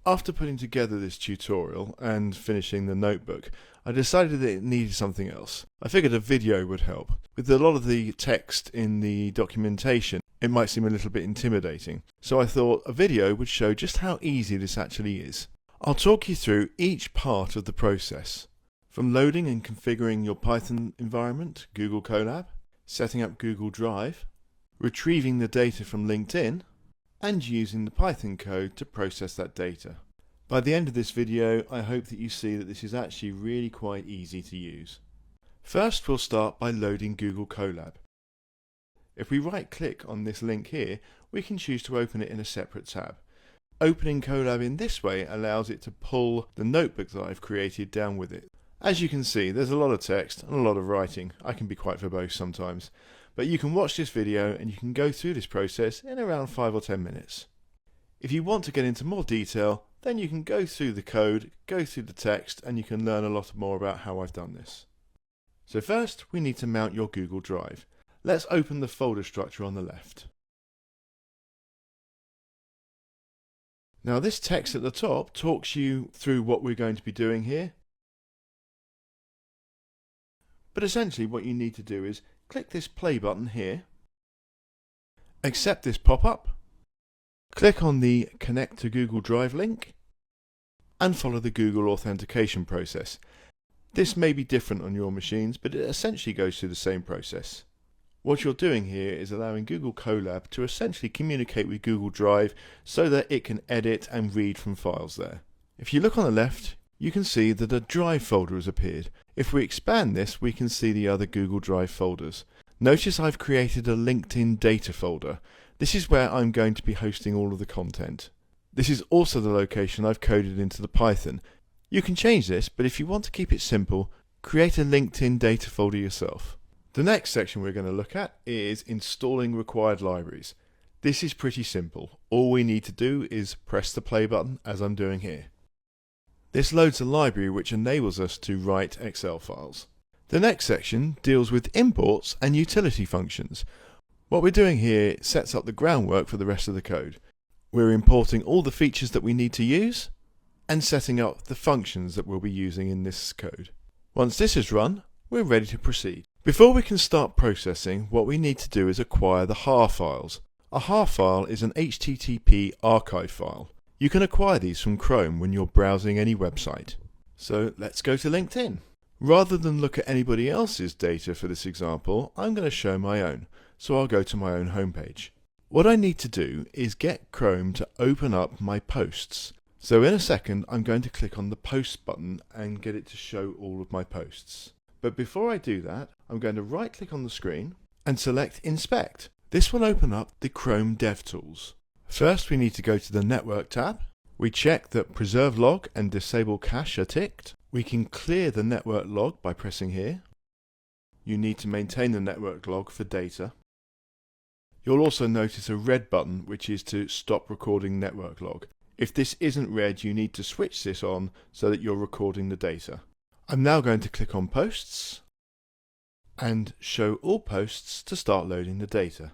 After putting together this tutorial and finishing the notebook, I decided that it needed something else. I figured a video would help. With a lot of the text in the documentation, it might seem a little bit intimidating. So I thought a video would show just how easy this actually is. I'll talk you through each part of the process. From loading and configuring your Python environment, Google Colab, setting up Google Drive, retrieving the data from LinkedIn, and using the Python code to process that data. By the end of this video, I hope that you see that this is actually really quite easy to use. First, we'll start by loading Google Colab. If we right-click on this link here, we can choose to open it in a separate tab. Opening Colab in this way allows it to pull the notebook that I've created down with it. As you can see, there's a lot of text and a lot of writing. I can be quite verbose sometimes. But you can watch this video and you can go through this process in around 5 or 10 minutes. If you want to get into more detail, then you can go through the code, go through the text, and you can learn a lot more about how I've done this. So first, we need to mount your Google Drive. Let's open the folder structure on the left. Now this text at the top talks you through what we're going to be doing here. But essentially what you need to do is click this play button here, accept this pop-up, click on the Connect to Google Drive link, and follow the Google authentication process. This may be different on your machines, but it essentially goes through the same process. What you're doing here is allowing Google Colab to essentially communicate with Google Drive so that it can edit and read from files there. If you look on the left, you can see that a Drive folder has appeared. If we expand this, we can see the other Google Drive folders. Notice I've created a LinkedIn data folder. This is where I'm going to be hosting all of the content. This is also the location I've coded into the Python. You can change this, but if you want to keep it simple, create a LinkedIn data folder yourself. The next section we're going to look at is installing required libraries. This is pretty simple. All we need to do is press the play button as I'm doing here. This loads a library which enables us to write Excel files. The next section deals with imports and utility functions. What we're doing here sets up the groundwork for the rest of the code. We're importing all the features that we need to use and setting up the functions that we'll be using in this code. Once this is run, we're ready to proceed. Before we can start processing, what we need to do is acquire the HAR files. A HAR file is an HTTP archive file. You can acquire these from Chrome when you're browsing any website. So let's go to LinkedIn. Rather than look at anybody else's data for this example, I'm going to show my own. So I'll go to my own homepage. What I need to do is get Chrome to open up my posts. So in a second, I'm going to click on the post button and get it to show all of my posts. But before I do that, I'm going to right click on the screen and select Inspect. This will open up the Chrome DevTools. First, we need to go to the Network tab. We check that Preserve Log and Disable Cache are ticked. We can clear the network log by pressing here. You need to maintain the network log for data. You'll also notice a red button which is to stop recording network log. If this isn't red, you need to switch this on so that you're recording the data. I'm now going to click on Posts and show all posts to start loading the data.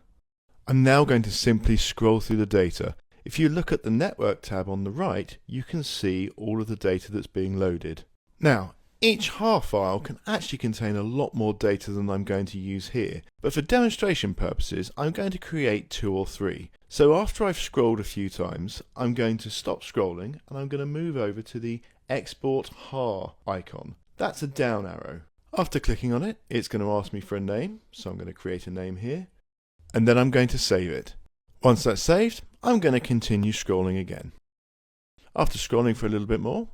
I'm now going to simply scroll through the data. If you look at the Network tab on the right, you can see all of the data that's being loaded. Now, each HAR file can actually contain a lot more data than I'm going to use here, but for demonstration purposes, I'm going to create 2 or 3. So after I've scrolled a few times, I'm going to stop scrolling and I'm going to move over to the Export HAR icon. That's a down arrow. After clicking on it, it's going to ask me for a name, so I'm going to create a name here. And then I'm going to save it. Once that's saved, I'm going to continue scrolling again. After scrolling for a little bit more,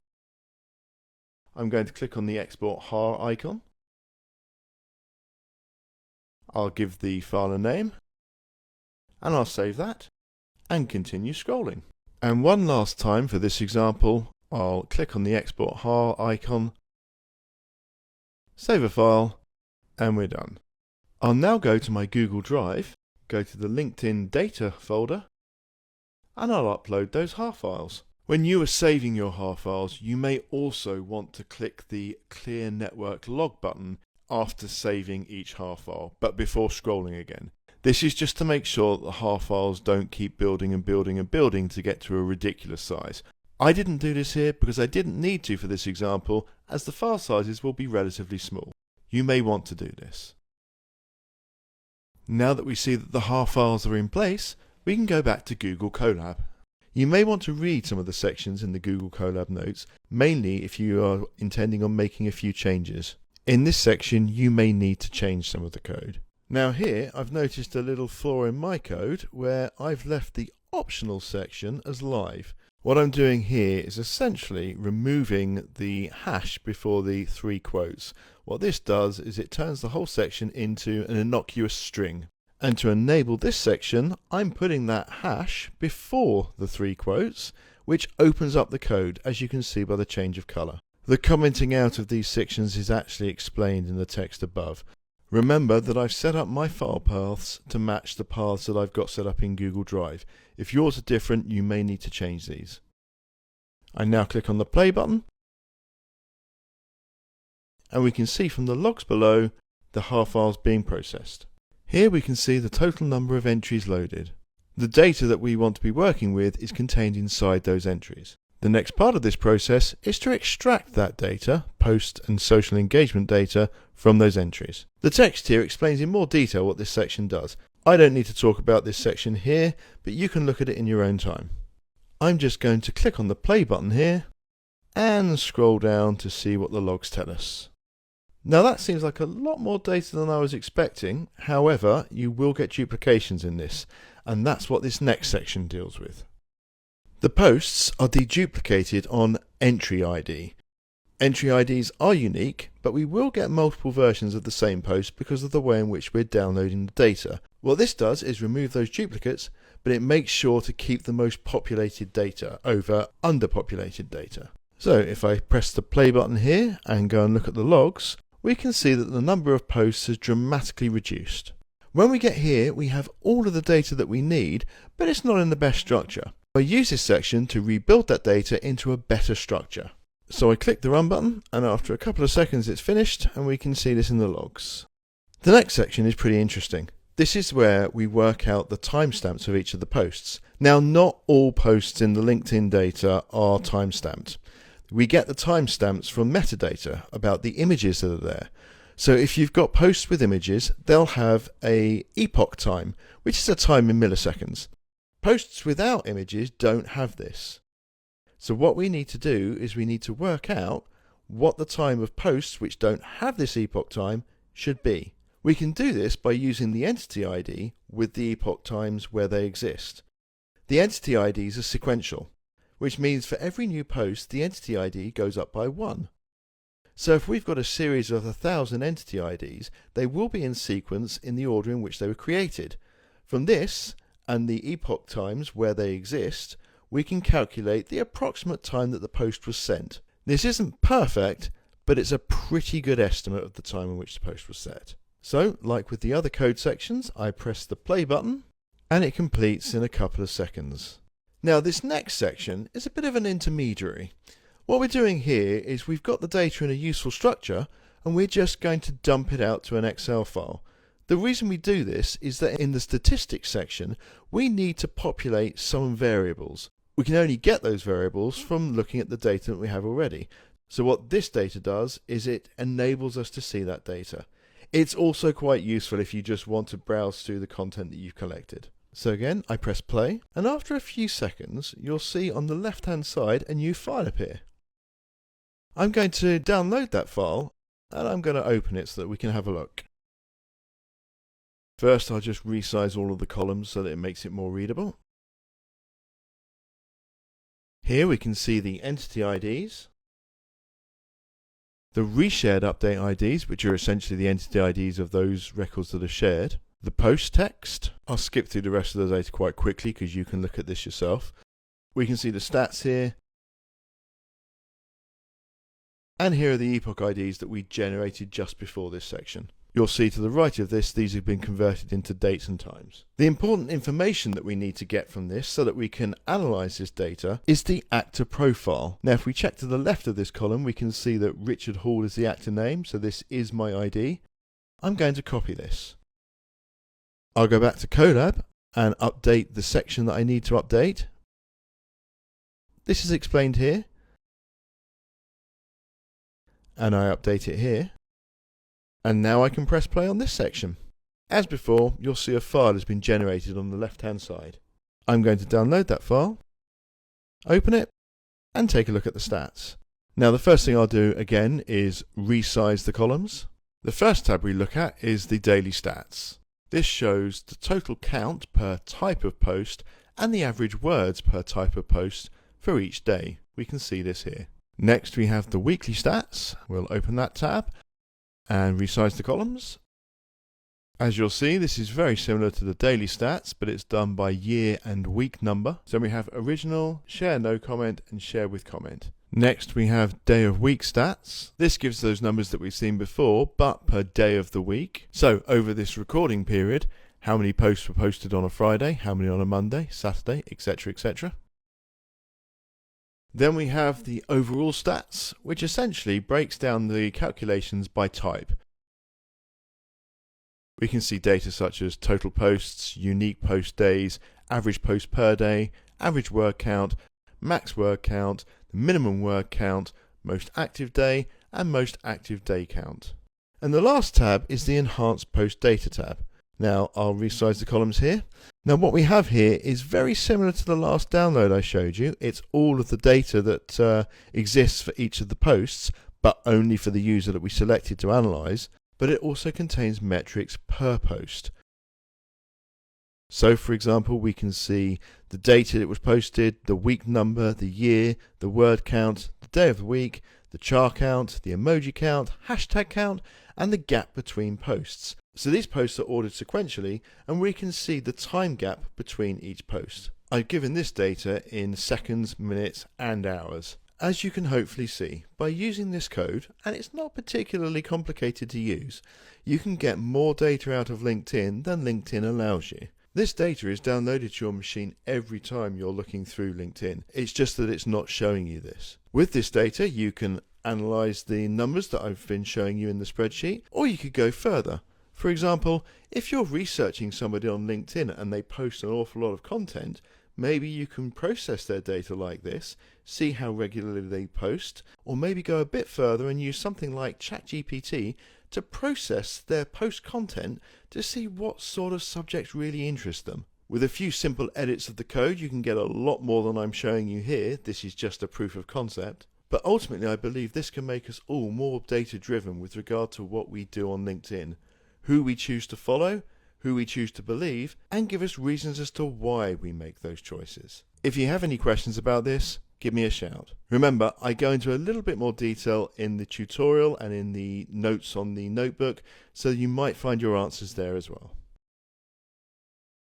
I'm going to click on the Export HAR icon. I'll give the file a name, and I'll save that, and continue scrolling. And one last time for this example, I'll click on the Export HAR icon, save a file, and we're done. I'll now go to my Google Drive, go to the LinkedIn data folder, and I'll upload those HAR files. When you are saving your HAR files, you may also want to click the Clear Network Log button after saving each HAR file, but before scrolling again. This is just to make sure that the HAR files don't keep building and building and building to get to a ridiculous size. I didn't do this here because I didn't need to for this example, as the file sizes will be relatively small. You may want to do this. Now that we see that the half files are in place, we can go back to Google Colab. You may want to read some of the sections in the Google Colab notes, mainly if you are intending on making a few changes. In this section, you may need to change some of the code. Now here, I've noticed a little flaw in my code where I've left the optional section as live. What I'm doing here is essentially removing the hash before the 3 quotes. What this does is it turns the whole section into an innocuous string. And to enable this section, I'm putting that hash before the 3 quotes, which opens up the code, as you can see by the change of color. The commenting out of these sections is actually explained in the text above. Remember that I've set up my file paths to match the paths that I've got set up in Google Drive. If yours are different, you may need to change these. I now click on the play button, and we can see from the logs below the half files being processed. Here we can see the total number of entries loaded. The data that we want to be working with is contained inside those entries. The next part of this process is to extract that data, post and social engagement data, from those entries. The text here explains in more detail what this section does. I don't need to talk about this section here, but you can look at it in your own time. I'm just going to click on the play button here and scroll down to see what the logs tell us. Now that seems like a lot more data than I was expecting. However, you will get duplications in this, and that's what this next section deals with. The posts are deduplicated on entry ID. Entry IDs are unique, but we will get multiple versions of the same post because of the way in which we're downloading the data. What this does is remove those duplicates, but it makes sure to keep the most populated data over underpopulated data. So if I press the play button here and go and look at the logs, we can see that the number of posts has dramatically reduced. When we get here, we have all of the data that we need, but it's not in the best structure. I use this section to rebuild that data into a better structure. So I click the run button, and after a couple of seconds it's finished, and we can see this in the logs. The next section is pretty interesting. This is where we work out the timestamps of each of the posts. Now, not all posts in the LinkedIn data are timestamped. We get the timestamps from metadata about the images that are there. So if you've got posts with images, they'll have a epoch time, which is a time in milliseconds. Posts without images don't have this. So what we need to do is we need to work out what the time of posts which don't have this epoch time should be. We can do this by using the entity ID with the epoch times where they exist. The entity IDs are sequential, which means for every new post the entity ID goes up by 1. So if we've got a series of 1,000 entity IDs, they will be in sequence in the order in which they were created. From this, and the epoch times where they exist, we can calculate the approximate time that the post was sent. This isn't perfect, but it's a pretty good estimate of the time in which the post was set. So, like with the other code sections, I press the play button, and it completes in a couple of seconds. Now this next section is a bit of an intermediary. What we're doing here is we've got the data in a useful structure, and we're just going to dump it out to an Excel file. The reason we do this is that in the statistics section, we need to populate some variables. We can only get those variables from looking at the data that we have already. So what this data does is it enables us to see that data. It's also quite useful if you just want to browse through the content that you've collected. So again, I press play, and after a few seconds, you'll see on the left-hand side a new file appear. I'm going to download that file, and I'm going to open it so that we can have a look. First, I'll just resize all of the columns so that it makes it more readable. Here we can see the entity IDs, the reshared update IDs, which are essentially the entity IDs of those records that are shared, the post text. I'll skip through the rest of the data quite quickly because you can look at this yourself. We can see the stats here, and here are the epoch IDs that we generated just before this section. You'll see to the right of this, these have been converted into dates and times. The important information that we need to get from this so that we can analyze this data is the actor profile. Now if we check to the left of this column, we can see that Richard Hall is the actor name, so this is my ID. I'm going to copy this. I'll go back to Colab and update the section that I need to update. This is explained here, and I update it here, and now I can press play on this section. As before, you'll see a file has been generated on the left hand side. I'm going to download that file, open it, and take a look at the stats. Now the first thing I'll do again is resize the columns. The first tab we look at is the daily stats. This shows the total count per type of post and the average words per type of post for each day. We can see this here. Next we have the weekly stats. We'll open that tab and resize the columns. As you'll see, this is very similar to the daily stats, but it's done by year and week number. So we have original, share no comment, and share with comment. Next we have day of week stats. This gives those numbers that we've seen before, but per day of the week. So over this recording period, how many posts were posted on a Friday, how many on a Monday, Saturday, etc., etc. Then we have the overall stats, which essentially breaks down the calculations by type. We can see data such as total posts, unique post days, average post per day, average word count, max word count, the minimum word count, most active day, and most active day count. And the last tab is the Enhanced Post Data tab. Now I'll resize the columns here. Now what we have here is very similar to the last download I showed you. It's all of the data that exists for each of the posts, but only for the user that we selected to analyze. But it also contains metrics per post. So for example, we can see the date it was posted, the week number, the year, the word count, the day of the week, the char count, the emoji count, hashtag count, and the gap between posts. So these posts are ordered sequentially, and we can see the time gap between each post. I've given this data in seconds, minutes, and hours. As you can hopefully see, by using this code, and it's not particularly complicated to use, you can get more data out of LinkedIn than LinkedIn allows you. This data is downloaded to your machine every time you're looking through LinkedIn. It's just that it's not showing you this. With this data, you can analyze the numbers that I've been showing you in the spreadsheet, or you could go further. For example, if you're researching somebody on LinkedIn and they post an awful lot of content, maybe you can process their data like this, see how regularly they post, or maybe go a bit further and use something like ChatGPT to process their post content to see what sort of subjects really interest them. With a few simple edits of the code, you can get a lot more than I'm showing you here. This is just a proof of concept. But ultimately, I believe this can make us all more data driven with regard to what we do on LinkedIn, who we choose to follow, who we choose to believe, and give us reasons as to why we make those choices. If you have any questions about this, give me a shout. Remember, I go into a little bit more detail in the tutorial and in the notes on the notebook, so you might find your answers there as well.